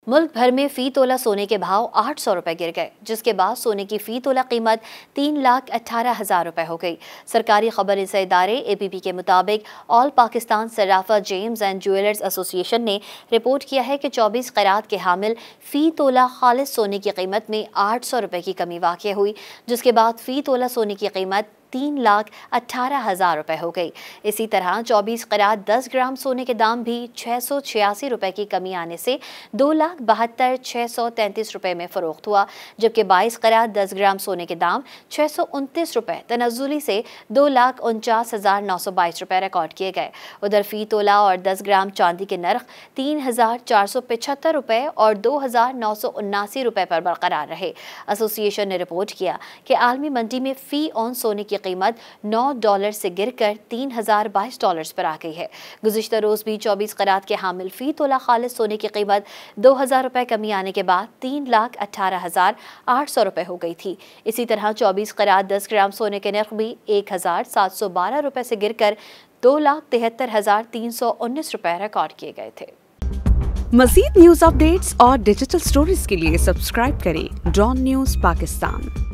मुल्क भर में फी तोला सोने के भाव 800 रुपए गिर गए, जिसके बाद सोने की फी तोला कीमत 3,18,000 रुपए हो गई। सरकारी खबर रसाई इदारे APP के मुताबिक all Pakistan Sarafa James and jewellers association ने रिपोर्ट किया है कि 24 क़रात के हामिल फी तोला खालिस सोने की कीमत में 800 रुपए की कमी वाक़या हुई, जिसके बाद फी तोला सोने की कीमत 3,18,000 रुपए हो गई। इसी तरह 24 क़रात 10 ग्राम सोने के दाम भी 686 रुपए की कमी आने से 2,72,633 रुपए में फरोख्त हुआ, जबकि 22 क़रात 10 ग्राम सोने के दाम 629 रुपए तनज़ुली से 2,49,922 रुपए रिकॉर्ड किए गए। उधर फी तोला और 10 ग्राम चांदी के नर्ख 3,475 रुपए और 2,979 रुपए पर बरकरार रहे। एसोसिएशन ने रिपोर्ट किया कि आलमी मंडी में फी ऑन सोने की कीमत $9 से गिरकर $3,022 पर आ गई है। गुज़िश्ता रोज भी 24 क़रात के हामिल फी तोला खालिस सोने की कीमत 2,000 रुपए कमी आने के बाद 3,18,800 रुपए हो गई थी। इसी तरह 24 क़रात 10 ग्राम सोने के नर्ख भी 1,712 रुपए से गिरकर 2,73,319 रुपए रिकॉर्ड किए गए थे। मज़ीद न्यूज़ अपडेट्स और डिजिटल स्टोरीज के लिए सब्सक्राइब करें डॉन न्यूज़ पाकिस्तान।